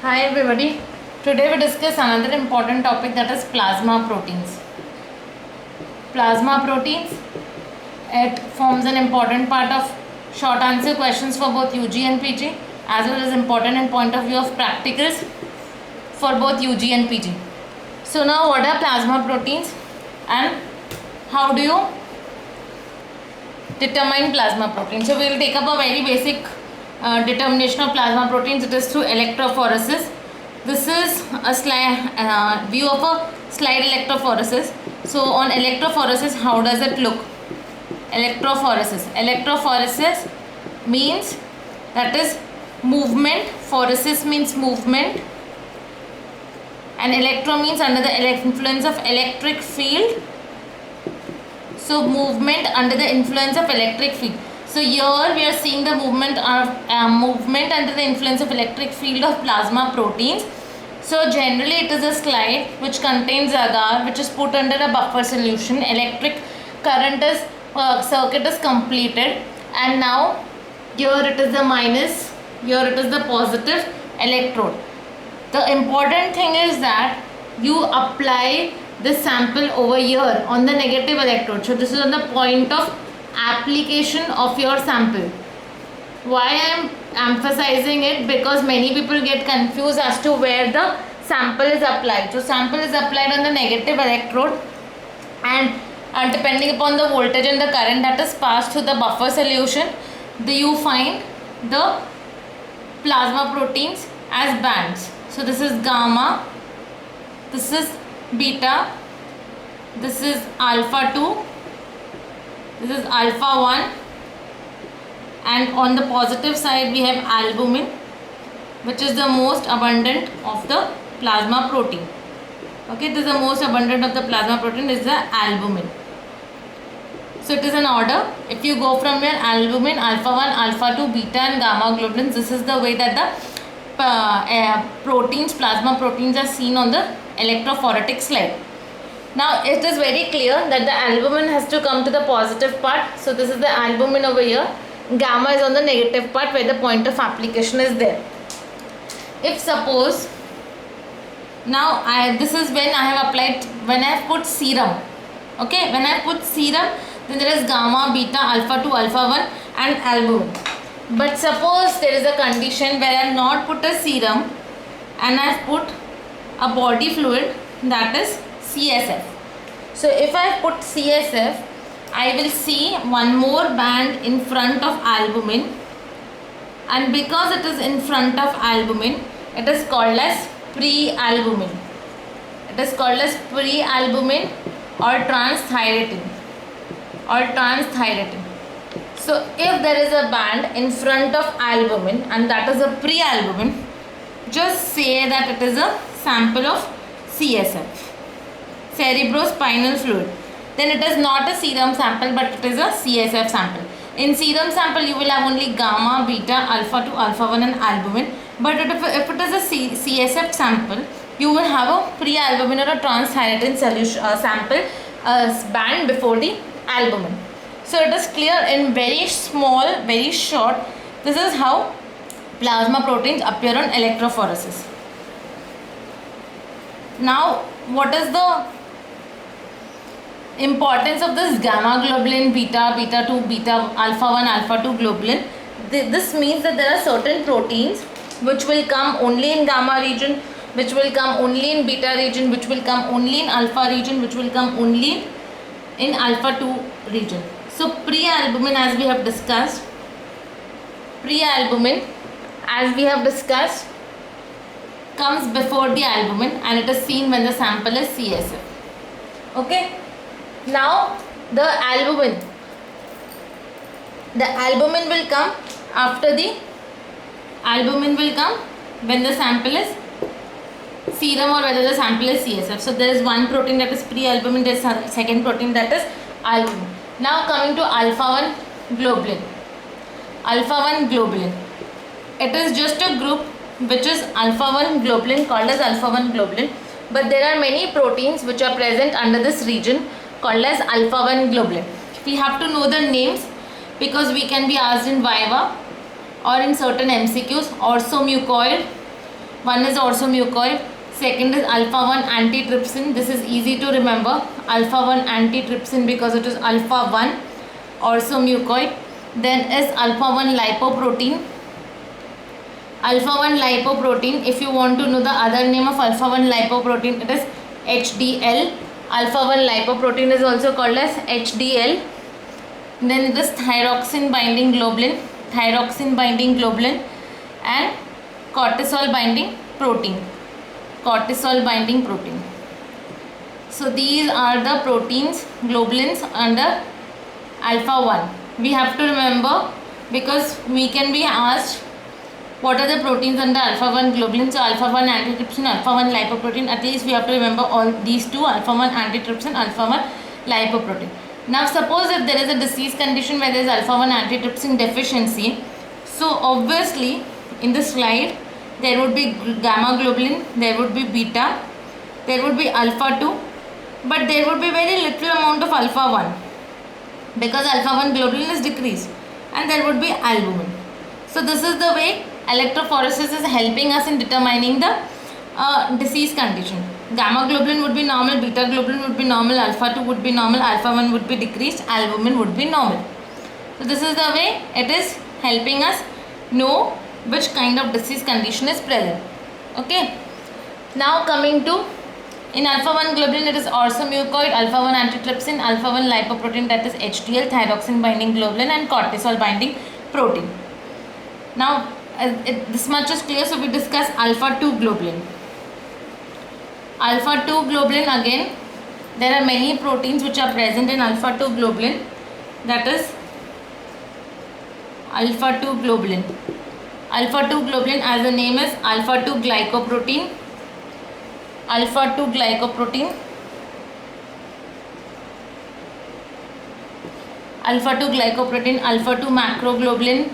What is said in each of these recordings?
Hi everybody. Today we discuss another important topic, that is plasma proteins. Plasma proteins, it forms an important part of short answer questions for both UG and PG, as well as important in point of view of practicals for both UG and PG. So now, what are plasma proteins and how do you determine plasma proteins? So we will take up a very basic determination of plasma proteins. It is through electrophoresis. This is a slide view of a slide electrophoresis. So on electrophoresis, how does it look? Electrophoresis means, that is movement. Phoresis means movement, and electro means under the influence of electric field. So movement under the influence of electric field. So here we are seeing the movement under the influence of electric field of plasma proteins. So generally it is a slide which contains agar, which is put under a buffer solution. Electric current is circuit is completed, and now here it is the minus, here it is the positive electrode. The important thing is that you apply this sample over here on the negative electrode. So this is on the point of application of your sample. Why I am emphasizing it? Because many people get confused as to where the sample is applied. So sample is applied on the negative electrode, and depending upon the voltage and the current that is passed through the buffer solution, you find the plasma proteins as bands. So this is gamma, this is beta, this is alpha 2, this is alpha 1, and on the positive side we have albumin, which is the most abundant of the plasma protein. Okay, this is the most abundant of the plasma protein is the albumin. So it is an order. If you go from here, albumin, alpha 1, alpha 2, beta and gamma globulins, this is the way that the proteins, plasma proteins are seen on the electrophoretic slide. Now it is very clear that the albumin has to come to the positive part. So this is the albumin over here. Gamma is on the negative part where the point of application is there. If suppose, now this is when I have applied, when I have put serum. Okay, when I have put serum, then there is gamma, beta, alpha 2, alpha 1 and albumin. But suppose there is a condition where I have not put a serum and I have put a body fluid, that is CSF. So if I have put CSF, I will see one more band in front of albumin, and because it is in front of albumin, it is called as pre-albumin. It is called as pre-albumin or transthyretin So if there is a band in front of albumin and that is a pre-albumin, just say that it is a sample of CSF, cerebrospinal fluid. Then it is not a serum sample, but it is a CSF sample. In serum sample, you will have only gamma, beta, alpha 2, alpha 1 and albumin. But if it is a CSF sample, you will have a pre-albumin or a transthyretin solution sample band before the albumin. So it is clear in very small, very short. This is how plasma proteins appear on electrophoresis. Now, what is the importance of this gamma globulin, beta, beta 2, beta, alpha 1, alpha 2 globulin? This means that there are certain proteins which will come only in gamma region, which will come only in beta region, which will come only in alpha region, which will come only in alpha 2 region. So pre-albumin, as we have discussed, comes before the albumin, and it is seen when the sample is CSF. Okay. Now the albumin will come after the albumin will come when the sample is serum or whether the sample is CSF. So there is one protein that is pre-albumin, there is a second protein that is albumin. Now coming to alpha 1 globulin. It is just a group which is alpha 1 globulin, called as alpha 1 globulin, but there are many proteins which are present under this region called as alpha 1 globulin. We have to know the names because we can be asked in Viva or in certain MCQs. Orthomucoid, One is orthomucoid. Second is alpha 1 antitrypsin. This is easy to remember. Alpha 1 antitrypsin because it is alpha 1 orthomucoid. Then is alpha 1 lipoprotein. Alpha 1 lipoprotein, if you want to know the other name of alpha 1 lipoprotein, it is HDL. Alpha 1 lipoprotein is also called as HDL. Then this thyroxine binding globulin, and cortisol binding protein. So these are the proteins, globulins under alpha 1. We have to remember because we can be asked what are the proteins under alpha 1 globulin. So alpha 1 antitrypsin, alpha 1 lipoprotein. At least we have to remember all these two, alpha 1 antitrypsin, alpha 1 lipoprotein. Now suppose if there is a disease condition where there is alpha 1 antitrypsin deficiency, so obviously in the slide there would be gamma globulin, there would be beta, there would be alpha 2, but there would be very little amount of alpha 1 because alpha 1 globulin is decreased, and there would be albumin. So this is the way electrophoresis is helping us in determining the disease condition. Gamma globulin would be normal, beta globulin would be normal, alpha 2 would be normal, alpha 1 would be decreased, albumin would be normal. So this is the way it is helping us know which kind of disease condition is present. Okay. Now coming to, in alpha 1 globulin it is orthomucoid, alpha 1 antitrypsin, alpha 1 lipoprotein, that is HDL, thyroxine binding globulin, and cortisol binding protein. Now this much is clear, so we discuss alpha 2 globulin. Alpha 2 globulin, again there are many proteins which are present in alpha 2 globulin, that is alpha 2 globulin. Alpha 2 globulin, as the name is, alpha 2 glycoprotein, alpha 2 glycoprotein, alpha 2 glycoprotein, alpha 2 macroglobulin,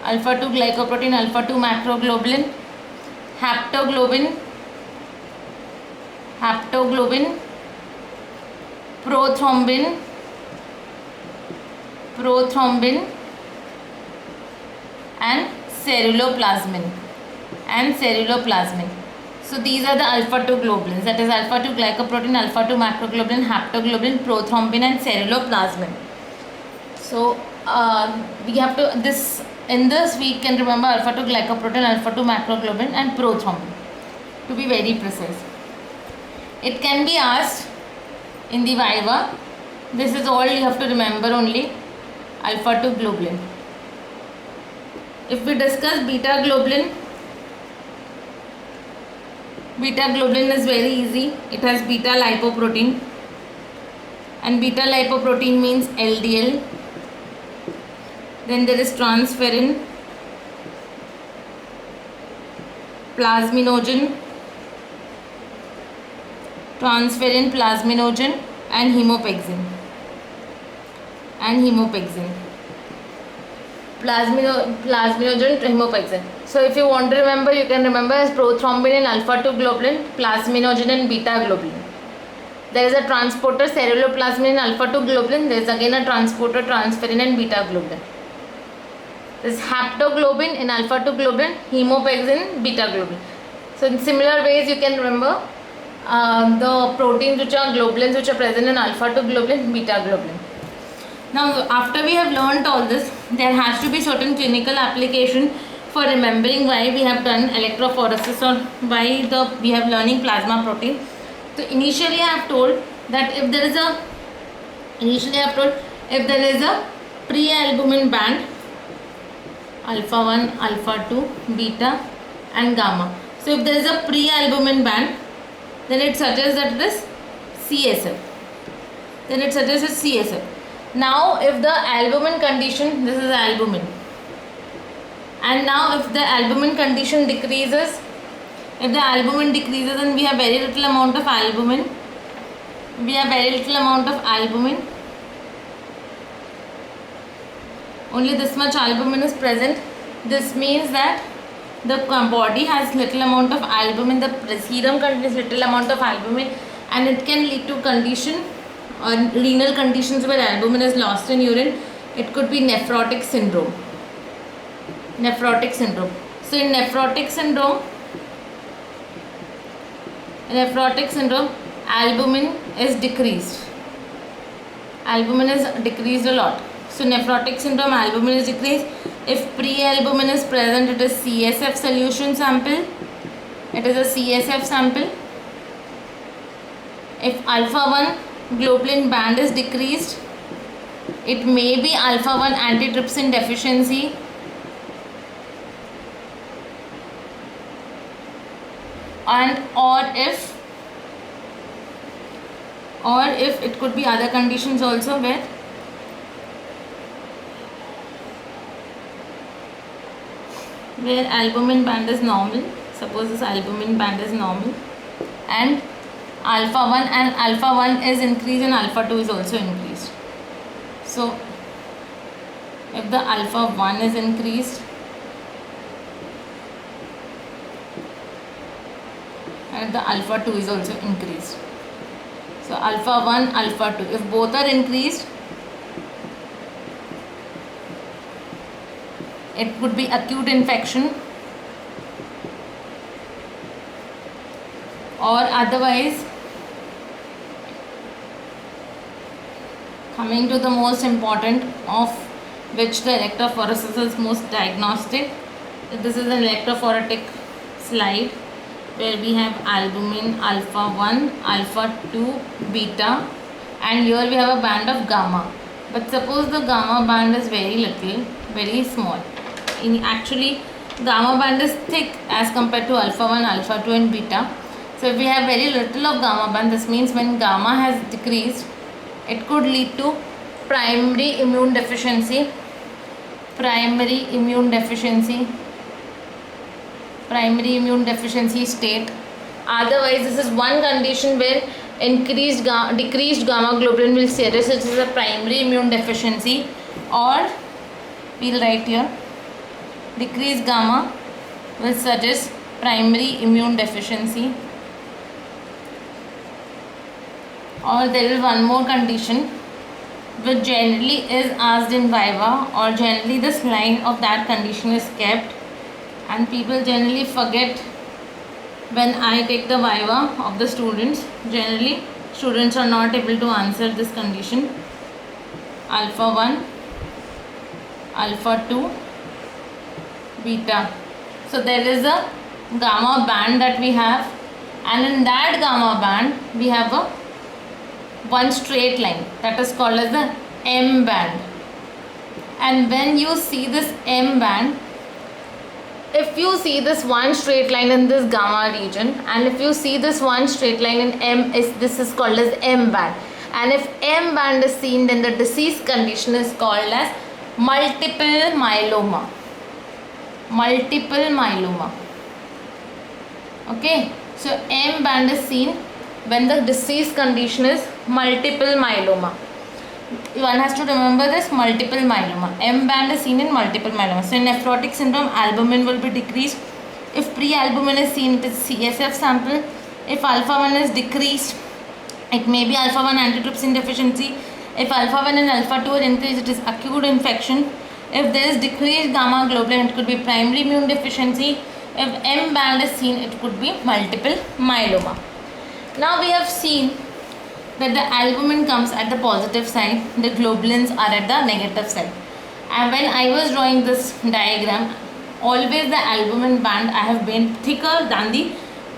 alpha 2 glycoprotein, alpha 2 macroglobulin, haptoglobin, prothrombin, and ceruloplasmin. So these are the alpha 2 globulins, that is alpha 2 glycoprotein, alpha 2 macroglobulin, haptoglobin, prothrombin, and ceruloplasmin. So we have to, in this we can remember alpha 2 glycoprotein, alpha 2 macroglobin, and prothrombin, to be very precise. It can be asked in the viva. This is all you have to remember only, alpha 2 globulin. If we discuss beta globulin is very easy. It has beta lipoprotein, and beta lipoprotein means LDL. Then there is transferrin, plasminogen, and hemopexin. Plasminogen, hemopexin. So if you want to remember, you can remember as prothrombin and alpha 2 globulin, plasminogen and beta globulin. There is a transporter, ceruloplasmin and alpha 2 globulin. There is again a transporter, transferrin and beta globulin. There is haptoglobin in alpha 2 globulin, hemopexin, beta globulin. So in similar ways you can remember the proteins which are globulins which are present in alpha 2 globulin, beta globulin. Now after we have learnt all this, there has to be certain clinical application for remembering why we have done electrophoresis or why we have learning plasma protein. So initially I have told that if there is a pre-albumin band, alpha 1, alpha 2, beta and gamma. So if there is a pre-albumin band, then it suggests that it is CSF. Now if the albumin condition, this is albumin, and now if the albumin condition decreases, and we have very little amount of albumin, only this much albumin is present. This means that the body has little amount of albumin, the serum contains little amount of albumin, and it can lead to condition or renal conditions where albumin is lost in urine. It could be nephrotic syndrome. So in nephrotic syndrome, albumin is decreased. Albumin is decreased a lot. So nephrotic syndrome, albumin is decreased. If pre-albumin is present, it is CSF solution sample. It is a CSF sample. If alpha-1 globulin band is decreased, it may be alpha-1 antitrypsin deficiency. And or if it could be other conditions also where albumin band is normal. Suppose this albumin band is normal and alpha-1 is increased and alpha-2 is also increased. So if the alpha-1 is increased and the alpha-2 is also increased. So alpha-1, alpha-2, if both are increased, it could be acute infection, or otherwise, coming to the most important, of which the electrophoresis is most diagnostic. This is an electrophoretic slide where we have albumin, alpha-1, alpha-2, beta, and here we have a band of gamma. But suppose the gamma band is very little, very small. Actually, gamma band is thick as compared to alpha-1, alpha-2 and beta. So if we have very little of gamma band, this means when gamma has decreased, it could lead to primary immune deficiency state. Otherwise, this is one condition where decreased gamma globulin will suggest it is a primary immune deficiency, or we'll write here decreased gamma will suggest primary immune deficiency. Or there is one more condition which generally is asked in Viva, or generally the slide of that condition is kept, and people generally forget when I take the Viva of the students. Generally students are not able to answer this condition: alpha-1, alpha-2, beta. So there is a gamma band that we have, and in that gamma band we have a one straight line that is called as the M band. And when you see this M band, if you see this one straight line in this gamma region, and if you see this one straight line in this is called as M band. And if M band is seen, then the disease condition is called as multiple myeloma. Okay, so M band is seen when the disease condition is multiple myeloma. One has to remember this: multiple myeloma. M band is seen in multiple myeloma. So in nephrotic syndrome, albumin will be decreased. If pre-albumin is seen, it is CSF sample. If alpha-1 is decreased, it may be alpha-1 antitrypsin deficiency. If alpha-1 and alpha-2 are increased, it is acute infection. If there is decreased gamma globulin, it could be primary immune deficiency. If M band is seen, it could be multiple myeloma. Now we have seen that the albumin comes at the positive side, the globulins are at the negative side. And when I was drawing this diagram, always the albumin band I have been thicker than the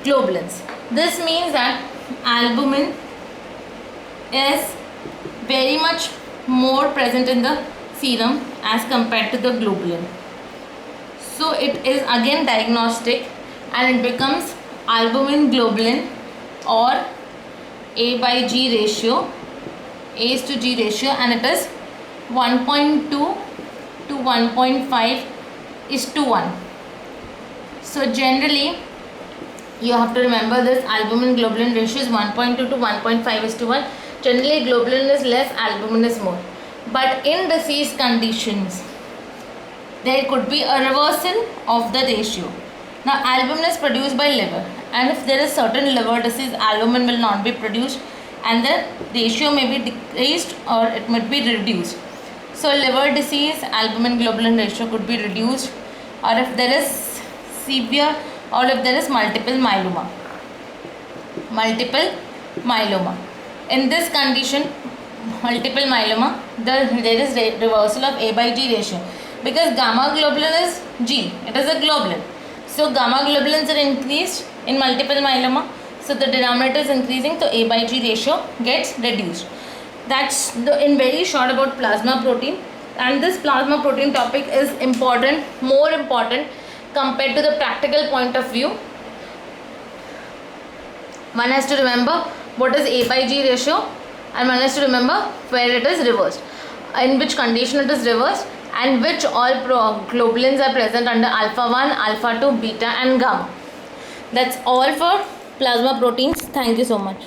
globulins. This means that albumin is very much more present in the serum as compared to the globulin. So it is again diagnostic, and it becomes albumin globulin, or A by G ratio, A is to G ratio, and it is 1.2 to 1.5 is to 1. So generally you have to remember this: albumin globulin ratio is 1.2 to 1.5 is to 1. Generally globulin is less, albumin is more. But in disease conditions, there could be a reversal of the ratio. Now albumin is produced by liver, and if there is certain liver disease, albumin will not be produced, and the ratio may be decreased or it might be reduced. So liver disease, albumin globulin ratio could be reduced, or if there is severe or if there is multiple myeloma. Multiple myeloma. In this condition, multiple myeloma, there is reversal of A by G ratio, because gamma globulin is G, it is a globulin. So gamma globulins are increased in multiple myeloma, so the denominator is increasing, so A by G ratio gets reduced. That's the in very short about plasma protein. And this plasma protein topic is important, more important compared to the practical point of view. One has to remember what is A by G ratio, and one has to remember where it is reversed, in which condition it is reversed, and which all globulins are present under alpha 1, alpha 2, beta and gamma. That's all for plasma proteins. Thank you so much.